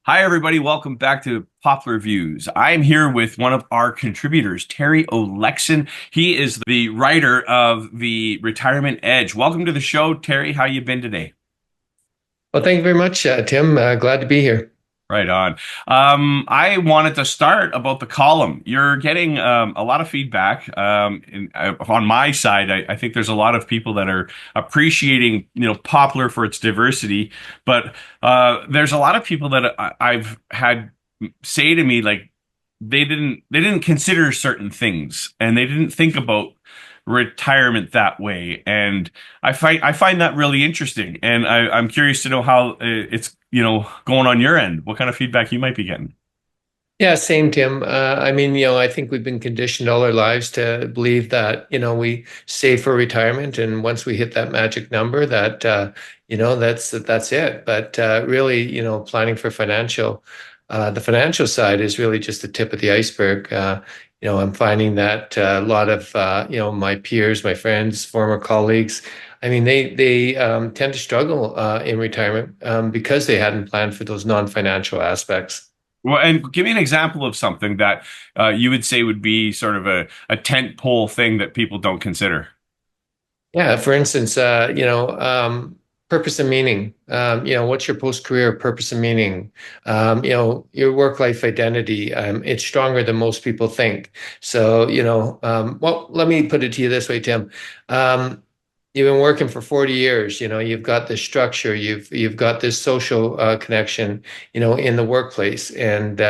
Hi, everybody. Welcome back to Poplar Views. I'm here with one of our contributors, Terry Olexyn. He is the writer of the Retirement Edge. Welcome to the show, Terry. How you been today? Well, thank you very much, Tim. Glad to be here. Right on. I wanted to start about the column. You're getting a lot of feedback on my side. I think there's a lot of people that are appreciating, Poplar for its diversity, but there's a lot of people that I've had say to me like they didn't consider certain things and they didn't think about retirement that way, and I find that really interesting, and I'm curious to know how it's going on your end, what kind of feedback you might be getting. Yeah, same, Tim. I think we've been conditioned all our lives to believe that, we save for retirement, and once we hit that magic number, that's it. But really, planning for the financial side is really just the tip of the iceberg. I'm finding that a lot of my peers, my friends, former colleagues, I mean, they tend to struggle in retirement because they hadn't planned for those non-financial aspects. Well, and give me an example of something that you would say would be sort of a tent pole thing that people don't consider. Yeah, for instance, purpose and meaning. What's your post-career purpose and meaning? Your work-life identity. It's stronger than most people think. So, well, let me put it to you this way, Tim. Um, you've been working for 40 years. You've got this structure. You've got this social connection. In the workplace, and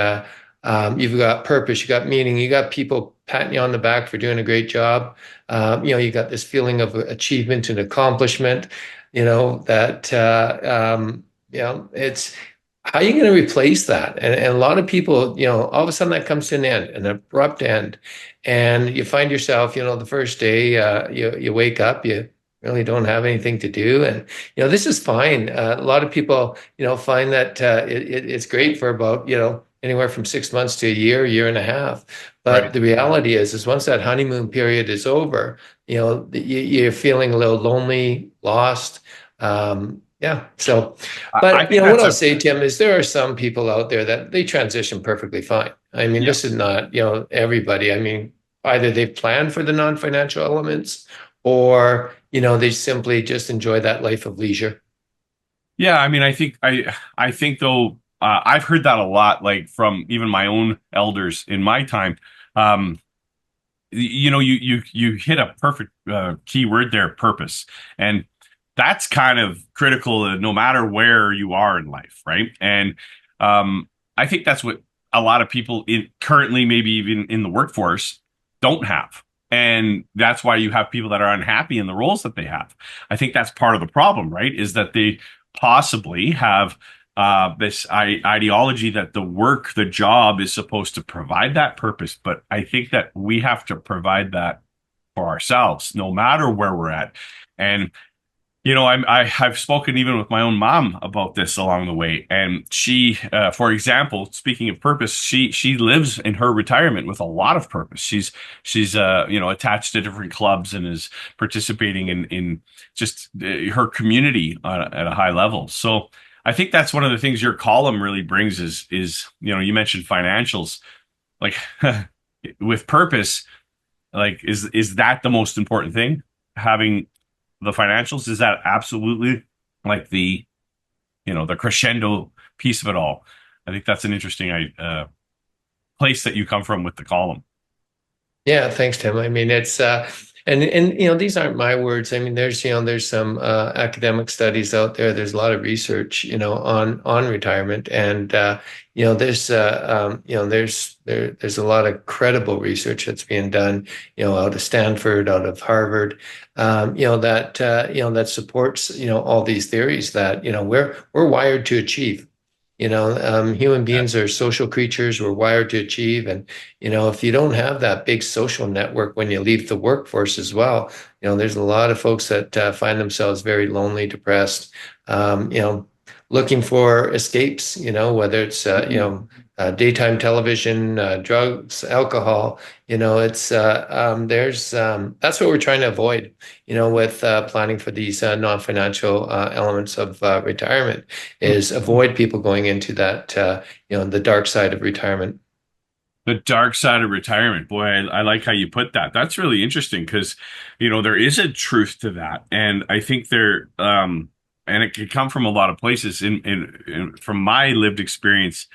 you've got purpose. You got meaning. You got people patting you on the back for doing a great job. You got this feeling of achievement and accomplishment, that, it's how are you going to replace that? And a lot of people, all of a sudden that comes to an end, an abrupt end. And you find yourself, the first day, you wake up, you really don't have anything to do. And, this is fine. A lot of people, find that it's great for about, anywhere from 6 months to a year and a half. But Right. the reality is once that honeymoon period is over, you're feeling a little lonely, lost. Yeah. So, I but think what that's I'll a say, Tim, is there are some people out there that they transition perfectly fine. I mean, Yeah. this is not, everybody. I mean, either they've planned for the non-financial elements or, they simply just enjoy that life of leisure. Yeah, I mean, I think though, I've heard that a lot, like from even my own elders in my time. Um, you hit a perfect key word there, purpose, and that's kind of critical, no matter where you are in life, right? And I think that's what a lot of people in currently, maybe even in the workforce, don't have. And that's why you have people that are unhappy in the roles that they have. I think that's part of the problem, right? Is that they possibly have this ideology that the job is supposed to provide that purpose. But I think that we have to provide that for ourselves, no matter where we're at. And I've spoken even with my own mom about this along the way, and she, for example, speaking of purpose, she lives in her retirement with a lot of purpose. She's attached to different clubs and is participating in just her community at a high level. So I think that's one of the things your column really brings is you mentioned financials, like with purpose, like is that the most important thing? Having the financials, is that absolutely like the crescendo piece of it all? I think that's an interesting place that you come from with the column. Yeah, thanks, Tim. I mean, it's and these aren't my words. I mean, there's some academic studies out there. There's a lot of research, on retirement, and there's a lot of credible research that's being done, out of Stanford, out of Harvard, that supports, all these theories that, we're wired to achieve. Human Yeah. beings are social creatures. We're wired to achieve. And, if you don't have that big social network when you leave the workforce as well, there's a lot of folks that find themselves very lonely, depressed, looking for escapes, whether it's, daytime television, drugs, alcohol, that's what we're trying to avoid, with planning for these non-financial elements of retirement, is avoid people going into that, the dark side of retirement. The dark side of retirement. Boy, I like how you put that. That's really interesting because, there is a truth to that. And I think and it could come from a lot of places. From my lived experience,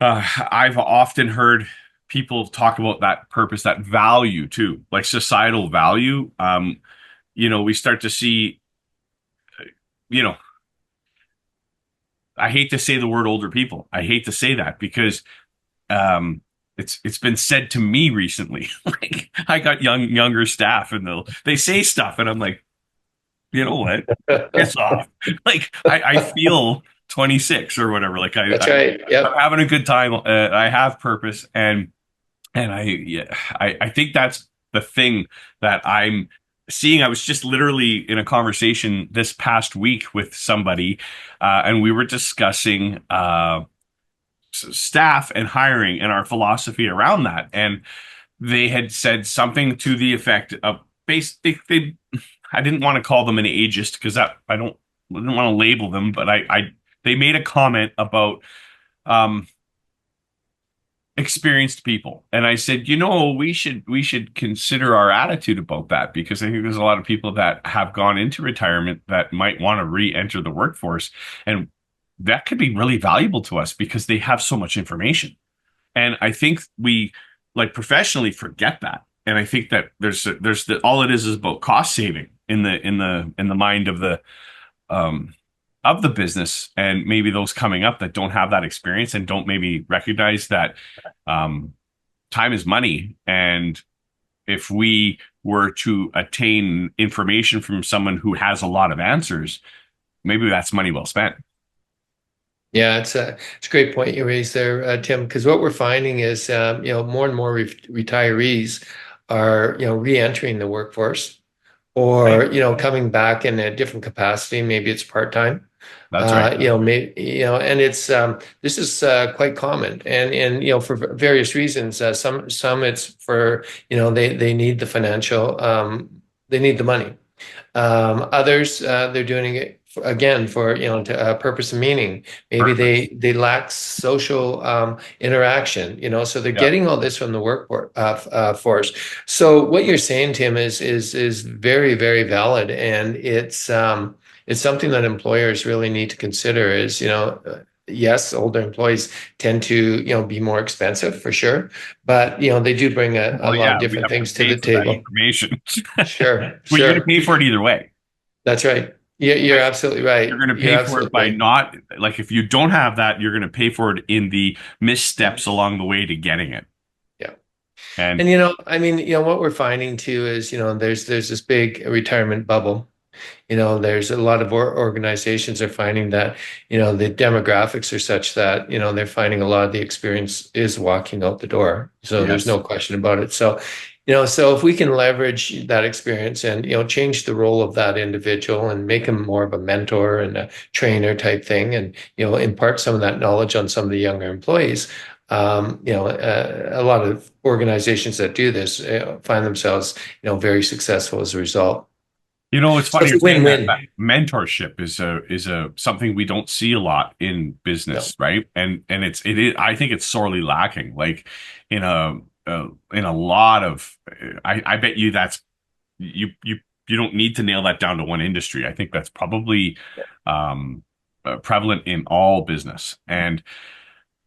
I've often heard people talk about that purpose, that value too, like societal value. We start to see, you know, I hate to say the word older people. I hate to say that because it's been said to me recently. Like I got younger staff and they say stuff and I'm like, you know what? Piss off. Like I feel 26 or whatever. Like That's right. I'm Yep. having a good time. I have purpose and yeah, I think that's the thing that I'm seeing. I was just literally in a conversation this past week with somebody, and we were discussing staff and hiring and our philosophy around that. And they had said something to the effect of I didn't want to call them an ageist because I didn't want to label them, but they made a comment about um, experienced people. And I said, we should consider our attitude about that because I think there's a lot of people that have gone into retirement that might want to re-enter the workforce. And that could be really valuable to us because they have so much information. And I think we like professionally forget that. And I think that all it is about cost saving in the mind um of the business and maybe those coming up that don't have that experience and don't maybe recognize that um, time is money. And if we were to attain information from someone who has a lot of answers, maybe that's money well spent. Yeah, it's a great point you raised there, Tim, because what we're finding is, more and more retirees are, re-entering the workforce Right. or, coming back in a different capacity. Maybe it's part-time. That's right. And it's this is quite common, and for various reasons. Some it's for they need the financial, they need the money. Others, they're doing it again for purpose and meaning. Maybe Perfect. they lack social interaction. So they're Yeah. getting all this from the force. So what you're saying, Tim, is very, very valid, and it's something that employers really need to consider. Is yes, older employees tend to be more expensive for sure, but they do bring a Well, lot of yeah, we different have to things to pay the for that table. information. Sure, Well, you're going to sure. pay for it either way. That's right. You're Right? absolutely You're right. going to You're pay for it absolutely by right. not, like, if you don't have that, you're going to pay for it in the missteps along the way to getting it. Yeah. And And I mean, what we're finding too is, there's this big retirement bubble. There's a lot of organizations are finding that, the demographics are such that, they're finding a lot of the experience is walking out the door. So there's yes, no question about it. So, so if we can leverage that experience and, change the role of that individual and make him more of a mentor and a trainer type thing and, impart some of that knowledge on some of the younger employees. A lot of organizations that do this find themselves, very successful as a result. it's So funny it's you're a saying that, win-win. that mentorship is a something we don't see a lot in No. business, right? And it is I think it's sorely lacking. Like in in a lot of I bet you that's you don't need to nail that down to one industry. I think that's probably um, prevalent in all business. And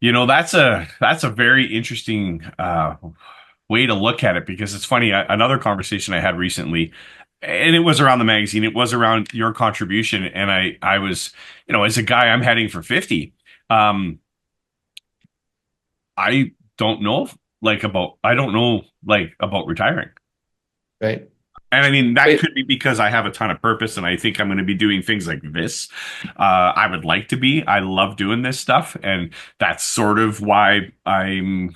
that's a very interesting way to look at it because it's funny. Another conversation I had recently, and it was around the magazine. It was around your contribution, and I was, as a guy, I'm heading for 50. Um, I don't know I don't know about retiring. Right. And I mean, that Right. could be because I have a ton of purpose and I think I'm going to be doing things like this. I would like to be. I love doing this stuff. And that's sort of why I'm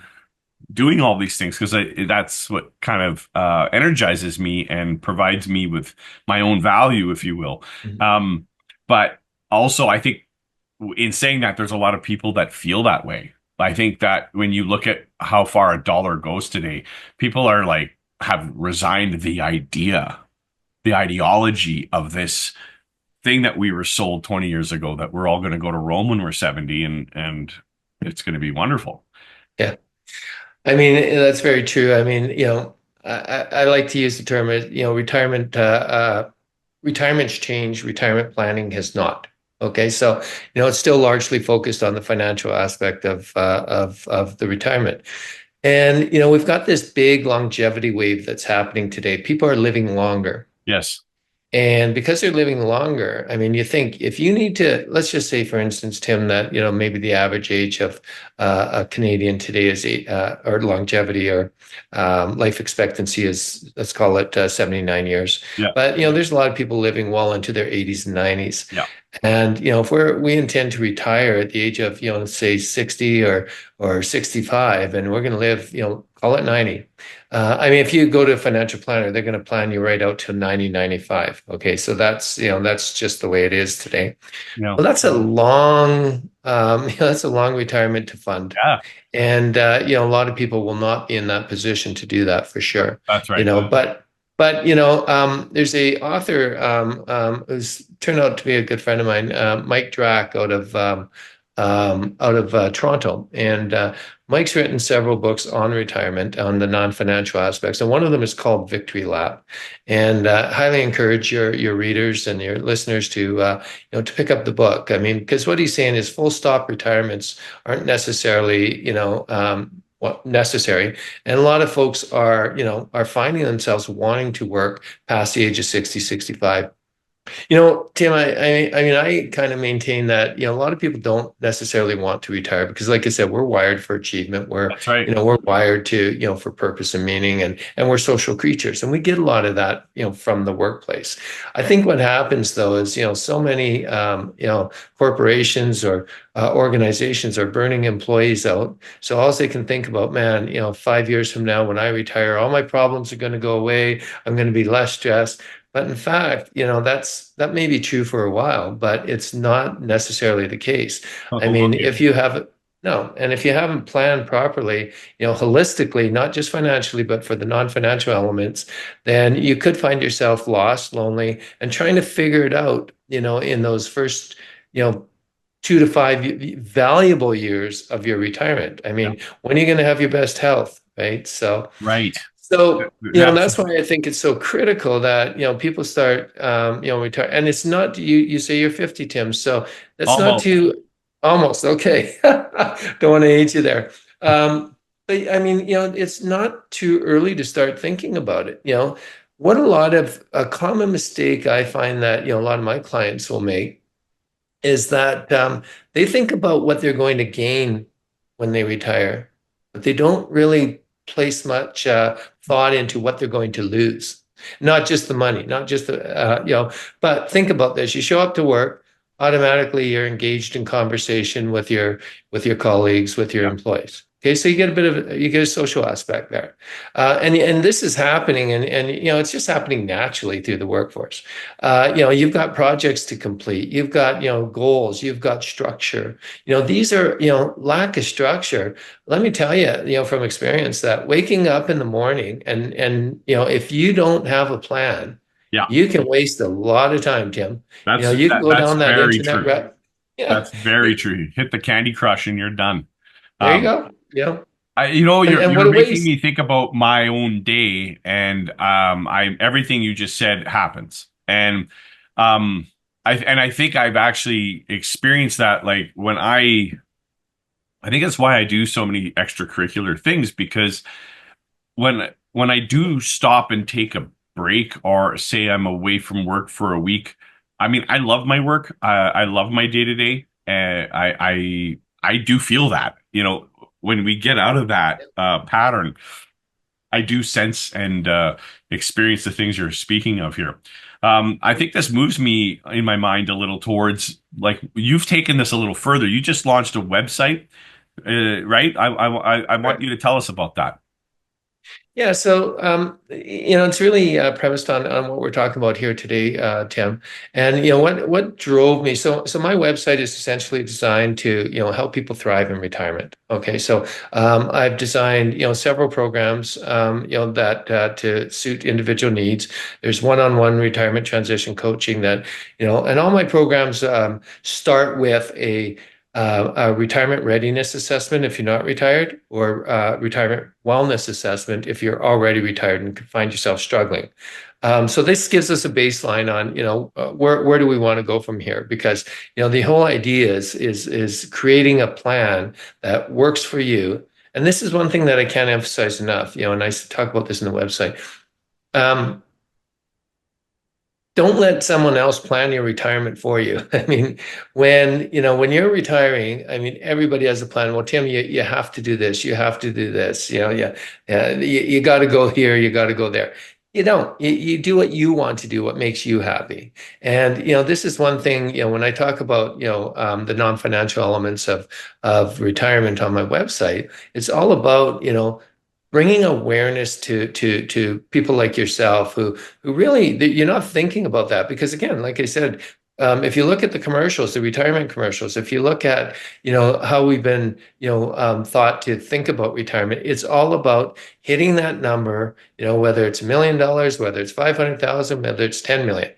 doing all these things because that's what kind of energizes me and provides me with my own value, if you will. Mhm. But also, I think. in saying that, there's a lot of people that feel that way. I think that when you look at how far a dollar goes today, people are like have resigned the ideology of this thing that we were sold 20 years ago that we're all going to go to Rome when we're 70 and it's going to be wonderful. Yeah. I mean, that's very true. I mean, I like to use the term, retirement's changed, retirement planning has not. Okay, so it's still largely focused on the financial aspect of the retirement. And we've got this big longevity wave that's happening today. People are living longer. Yes. And because they're living longer, I mean, you think if you need to, let's just say, for instance, Tim, that maybe the average age of a Canadian today is or longevity or life expectancy is, let's call it 79 years. Yeah. But there's a lot of people living well into their 80s and 90s. Yeah. And if we intend to retire at the age of say 60 or 65, and we're going to live call it 90. I mean, if you go to a financial planner, they're going to plan you right out to 90, 95. Okay, so that's just the way it is today. Yeah. Well, that's a long that's a long retirement to fund. Yeah. And a lot of people will not be in that position to do that for sure. That's You right. know, but there's a author who's turned out to be a good friend of mine, Mike Drack, out of Toronto, and Mike's written several books on retirement, on the non-financial aspects, and one of them is called Victory Lap. And highly encourage your readers and your listeners to pick up the book. I mean, because what he's saying is full stop retirements aren't necessarily necessary, and a lot of folks are finding themselves wanting to work past the age of 60, 65. Tim, I mean, I kind of maintain that, a lot of people don't necessarily want to retire because, like I said, we're wired for achievement. That's right. We're wired to, for purpose and meaning, and we're social creatures, and we get a lot of that, from the workplace. I think what happens though is, so many, corporations or organizations are burning employees out. So all they can think about, man, 5 years from now, when I retire, all my problems are going to go away. I'm going to be less stressed. But in fact, that may be true for a while, but it's not necessarily the case. I mean, Okay. if you have no, and if you haven't planned properly, holistically, not just financially, but for the non-financial elements, then you could find yourself lost, lonely, and trying to figure it out, in those first, 2 to 5 valuable years of your retirement. I Yeah. mean, when are you going to have your best health, right? Right. So, That's that's why I think it's so critical that, people start, retire. And it's not, you say you're 50, Tim. So that's not almost. too, almost, okay. Don't want to age you there. But I mean, it's not too early to start thinking about it. What a common mistake I find that, a lot of my clients will make is that they think about what they're going to gain when they retire, but they don't really place much thought into what they're going to lose. Not just the money, not just but think about this. You show up to work, automatically you're engaged in conversation with your colleagues, with your Yeah. employees. Okay, so you get a social aspect there, and this is happening, and it's just happening naturally through the workforce. You've got projects to complete, you've got goals, you've got structure. These are lack of structure. Let me tell you, from experience that waking up in the morning and if you don't have a plan, Yeah. you can waste a lot of time, Tim. You can go That's down that very internet true. yeah, That's very true. You hit the Candy Crush and you're done. there you Um, go. And you're what a making waste. me think about my own day, and I everything you just said happens, and I think I've actually experienced that. Like when I think that's why I do so many extracurricular things because when I do stop and take a break or say I'm away from work for a week, I mean I love my work. I love my day to day, and I do feel that when we get out of that pattern, I do sense and experience the things you're speaking of here. I think this moves me in my mind a little towards like you've taken this a little further. You just launched a website, right? I want you to tell us about that. Yeah, so it's really premised on what we're talking about here today, Tim. And what drove me. So my website is essentially designed to help people thrive in retirement. Okay, so I've designed several programs that to suit individual needs. There's one-on-one retirement transition coaching that and all my programs start with a retirement readiness assessment if you're not retired, or retirement wellness assessment if you're already retired and find yourself struggling. So this gives us a baseline on, where do we want to go from here? Because, the whole idea is creating a plan that works for you. And this is one thing that I can't emphasize enough, and I talk about this in the website. Um, don't let someone else plan your retirement for you. I mean, when you're retiring, I mean, everybody has a plan. Well, Tim, you have to do this. You have to do this. You got to go here. You got to go there. You don't. You do what you want to do, what makes you happy. And this is one thing. When I talk about the non-financial elements of retirement on my website, it's all about bringing awareness to people like yourself who really you're not thinking about that, because again, like I said, if you look at the commercials, the retirement commercials, if you look at how we've been thought to think about retirement, it's all about hitting that number, whether it's $1 million, whether it's 500,000, whether it's 10 million.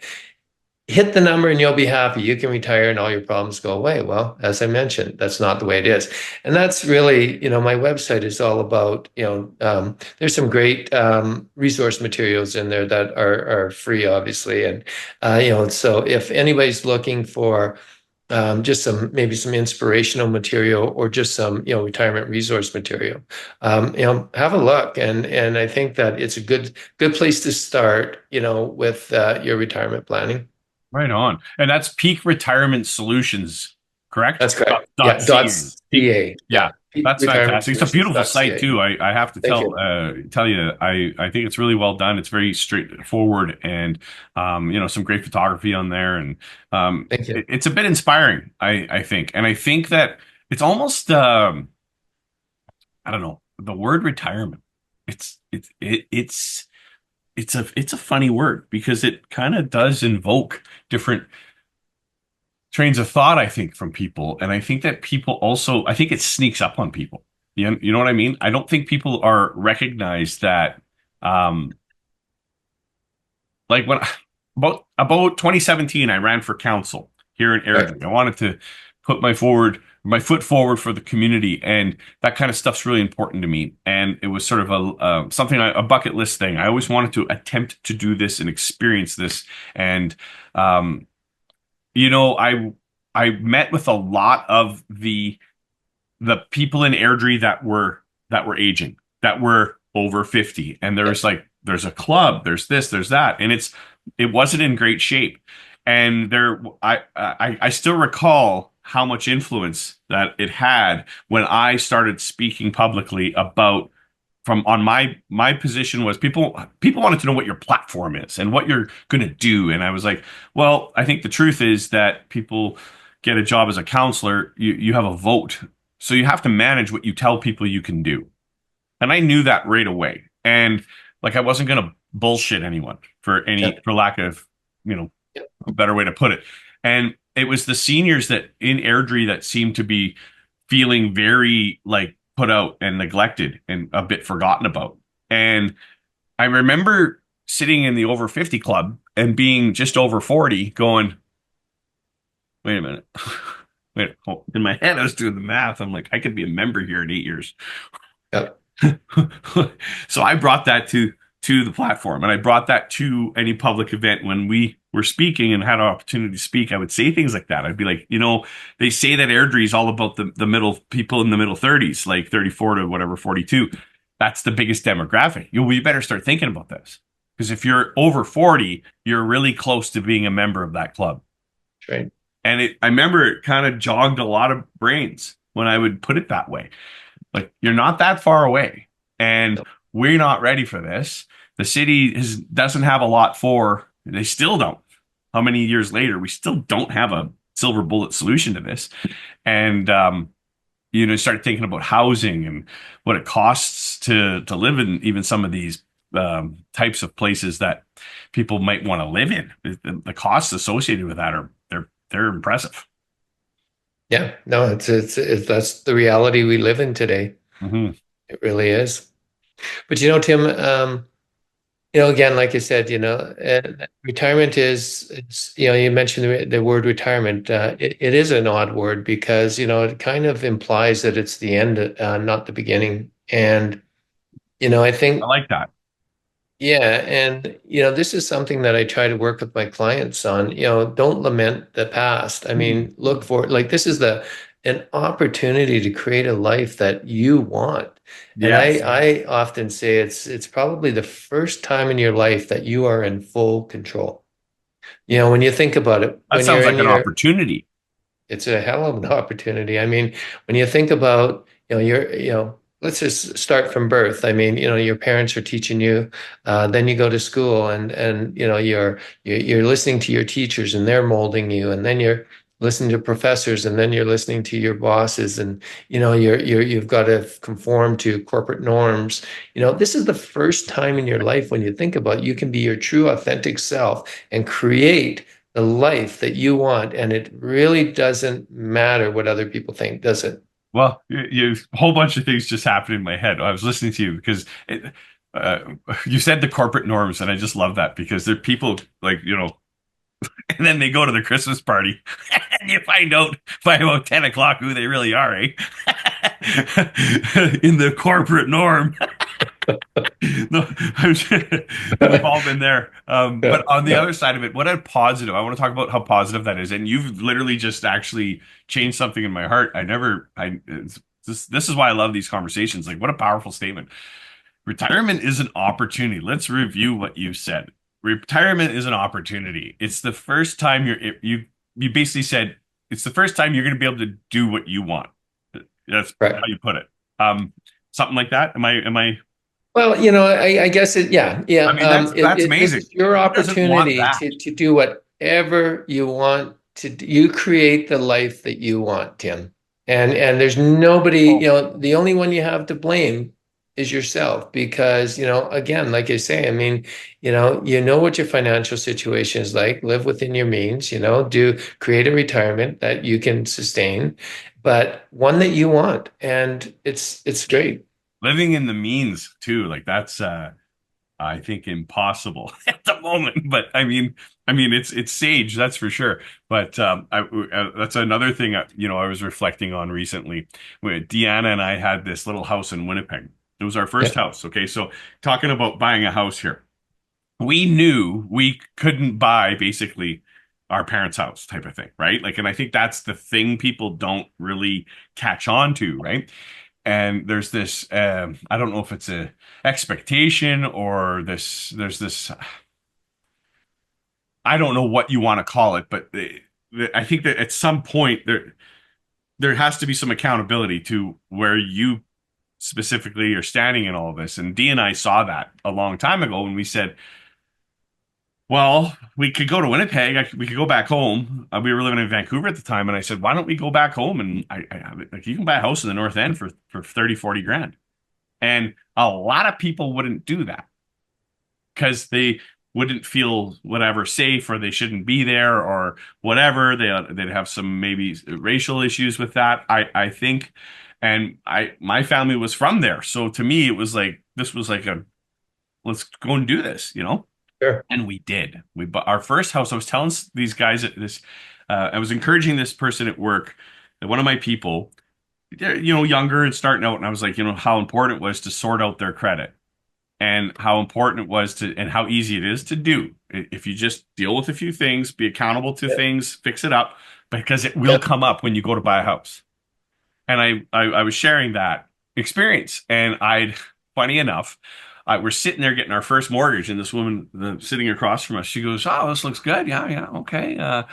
Hit the number and you'll be happy. You can retire and all your problems go away. Well, as I mentioned, that's not the way it is. And that's really, my website is all about, there's some great resource materials in there that are free, obviously. And, so if anybody's looking for just maybe some inspirational material or just some, retirement resource material, have a look. And I think that it's a good place to start, with your retirement planning. Right on. And that's Peak Retirement Solutions, correct? That's correct. Dot Yeah. Dot .ca. Peak, .ca. yeah, Yeah. that's Retirement fantastic. It's a Solutions. beautiful Dot site .ca. too. I have to Thank you. tell you, I think it's really well done. It's very straightforward, and some great photography on there, and Thank you. it's a bit inspiring, I think. And I think that it's almost I don't know, the word retirement. It's a funny word because it kind of does invoke different trains of thought, I think, from people. And I think that people also, I think it sneaks up on people. You know what I mean? I don't think people are recognized that, um, like when about 2017, I ran for council here in Right. Airdrie. I wanted to put my foot forward for the community, and that kind of stuff's really important to me. And it was sort of a bucket list thing. I always wanted to attempt to do this and experience this. And um, I met with a lot of the people in Airdrie that were aging, that were over 50. And Yeah. there's a club, there's this, there's that. And it wasn't in great shape. And I still recall how much influence that it had when I started speaking publicly about from on my position was people wanted to know what your platform is and what you're going to do. And I was like, well, I think the truth is that people get a job as a counselor, you have a vote, so you have to manage what you tell people you can do. And I knew that right away. And like I wasn't going to bullshit anyone Yeah. for lack of you know Yeah. a better way to put it. And it was the seniors that in Airdrie that seemed to be feeling very like put out and neglected and a bit forgotten about. And I remember sitting in the over 50 club and being just over 40 going, wait a minute. Wait, oh, in my head, I was doing the math. I'm like, I could be a member here in 8 years. Yeah. So I brought that to the platform, and I brought that to any public event when we were speaking and had an opportunity to speak. I would say things like that. I'd be like, they say that Airdrie is all about the middle people in the middle 30s, like 34 to whatever 42. That's the biggest demographic. We better start thinking about this because if you're over 40, you're really close to being a member of that club. Right. And I remember it kind of jogged a lot of brains when I would put it that way. Like, you're not that far away, and No. we're not ready for this. The city doesn't have a lot for, they still don't. How many years later, we still don't have a silver bullet solution to this. And start thinking about housing and what it costs to live in even some of these types of places that people might want to live in. The costs associated with that are they're impressive. Yeah, no, it's that's the reality we live in today. Hmm. It really is. But Tim, again, like I said, retirement you mentioned the word retirement. It is an odd word because, it kind of implies that it's the end, not the beginning. And, I I think, like that. yeah, and, this is something that I try to work with my clients on. Don't lament the past. I mean, look for, like, this is an opportunity to create a life that you want. And I, Yes. I often say it's probably the first time in your life that you are in full control. When you think about it, That when sounds you're like in an your opportunity. it's a hell of an opportunity. I mean, when you think about, let's just start from birth. I mean, your parents are teaching you, then you go to school and you're listening to your teachers and they're molding you, and then you're listening to professors and then you're listening to your bosses, and you've got to conform to corporate norms. This is the first time in your life when you think about it, you can be your true authentic self and create the life that you want. And it really doesn't matter what other people think, does it? Well, a whole bunch of things just happened in my head. I was listening to you because uh, you said the corporate norms, and I just love that because they're people like, and then they go to the Christmas party and you find out by about 10 o'clock who they really are, eh? In the corporate norm. No, we've all been there. But Yeah, on the yeah, other side of it, what a positive. I want to talk about how positive that is. And you've literally just actually changed something in my heart. This is why I love these conversations. Like, what a powerful statement. Retirement is an opportunity. Let's review what you said. Retirement is an opportunity. It's the first time you basically said it's the first time you're going to be able to do what you want. That's how right. you put it. Um, Something like that. Am I Well, I guess yeah, yeah. I mean, that's This amazing. is your Who doesn't want opportunity that? to do whatever you want to do. You create the life that you want, Tim. And there's nobody, Oh, the only one you have to blame is yourself because, again, like I say, I mean, you know what your financial situation is like, live within your means, do create a retirement that you can sustain, but one that you want. And it's great. living in the means too, like that's I think impossible at the moment. But I mean it's sage, that's for sure. But that's another thing I was reflecting on recently. Deanna and I had this little house in Winnipeg. It was our first Yeah. house. Okay, so talking about buying a house here, we knew we couldn't buy basically our parents' house type of thing, right? Like, and I think that's the thing people don't really catch on to, right? And there's this, I don't know if it's a expectation or there's this, I don't know what you want to call it, but I think that at some point there has to be some accountability to where you specifically are standing in all of this. And Dee and I saw that a long time ago when we said, well, we could go to Winnipeg. We could go back home. We were living in Vancouver at the time, and I said, "Why don't we go back home?" And like you can buy a house in the North End for 30, 40 grand. And a lot of people wouldn't do that because they wouldn't feel whatever safe, or they shouldn't be there, or whatever. They'd have some maybe racial issues with that. I think, and my family was from there, so to me it was like this was like a let's go and do this. Sure. And we did. We bought our first house. I was telling these guys at this. I was encouraging this person at work, one of my people, they're, younger and starting out, and I was like, how important it was to sort out their credit, and how important it was to, and how easy it is to do. If you just deal with a few things, be accountable to Yep. things, fix it up, because it will Yep. come up when you go to buy a house. And I was sharing that experience, and funny enough, we're sitting there getting our first mortgage, and this woman sitting across from us, she goes, "Oh, this looks good. Yeah, yeah, okay.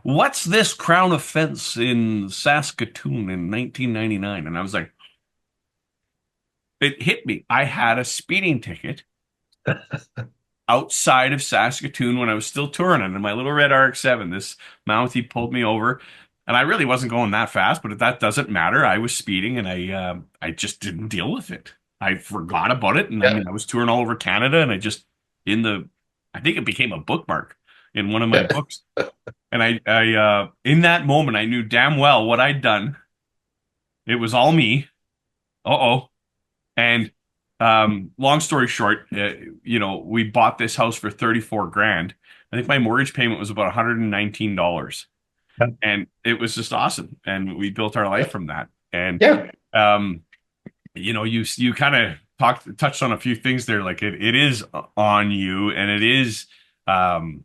What's this crown offense in Saskatoon in 1999?" And I was like, it hit me. I had a speeding ticket outside of Saskatoon when I was still touring in my little red RX-7. This Mountie pulled me over. And I really wasn't going that fast, but that doesn't matter. I was speeding, and I just didn't deal with it. I forgot about it, and I Yeah. mean, I was touring all over Canada, and in the, I think it became a bookmark in one of my Yeah. books. And in that moment, I knew damn well what I'd done. It was all me. Uh-oh. And long story short, we bought this house for 34 grand. I think my mortgage payment was about $119. And it was just awesome. And we built our life from that. And Yeah. um, you kind of touched on a few things there. Like it is on you, and it is um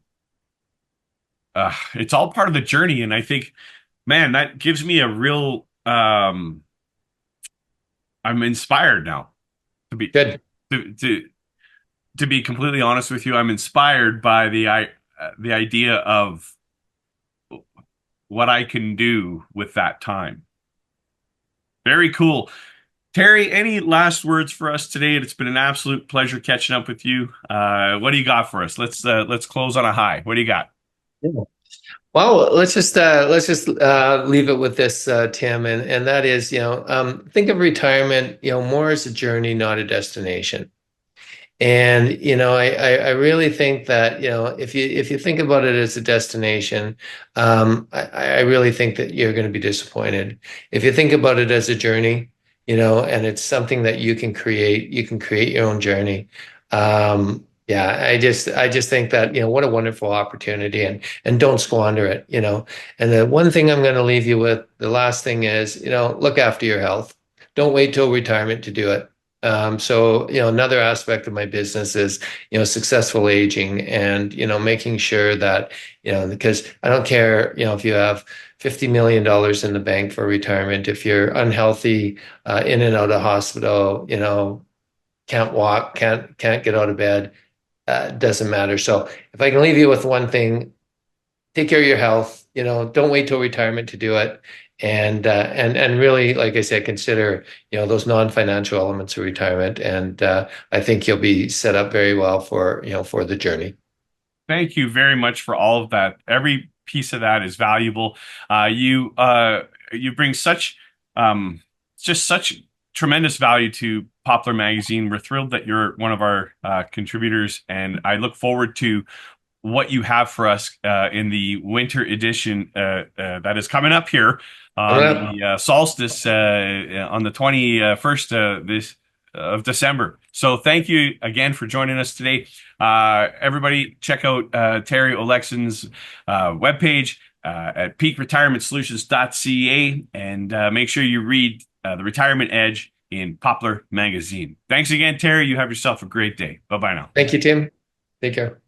it's all part of the journey. And I think, man, that gives me a real I'm inspired now to be Good. to to be completely honest with you. I'm inspired by the idea of what I can do with that time. Very cool. Terry, any last words for us today? It's been an absolute pleasure catching up with you. What do you got for us? Let's close on a high. What do you got? Yeah. Well, let's just leave it with this, Tim, and that is, think of retirement, more as a journey, not a destination. And I really think that if you think about it as a destination, I really think that you're going to be disappointed. If you think about it as a journey, and it's something that you can create your own journey. Yeah, I just think that what a wonderful opportunity, and don't squander it. And the one thing I'm going to leave you with, the last thing is, look after your health. Don't wait till retirement to do it. So, another aspect of my business is, successful aging and, making sure that, because I don't care, if you have $50 million in the bank for retirement, if you're unhealthy, in and out of hospital, can't walk, can't get out of bed, doesn't matter. So if I can leave you with one thing, take care of your health. Don't wait till retirement to do it. And really, like I said, consider those non-financial elements of retirement, and I think you'll be set up very well for for the journey. Thank you very much for all of that. Every piece of that is valuable. You bring just such tremendous value to Poplar Magazine. We're thrilled that you're one of our contributors, and I look forward to what you have for us in the winter edition that is coming up here Coming on up. the solstice on the 21st this of December. So thank you again for joining us today. Everybody, check out Terry Olexyn's webpage at peakretirementsolutions.ca, and make sure you read The Retirement Edge in Poplar Magazine. Thanks again, Terry. You have yourself a great day. Bye bye now. Thank you, Tim. Take care.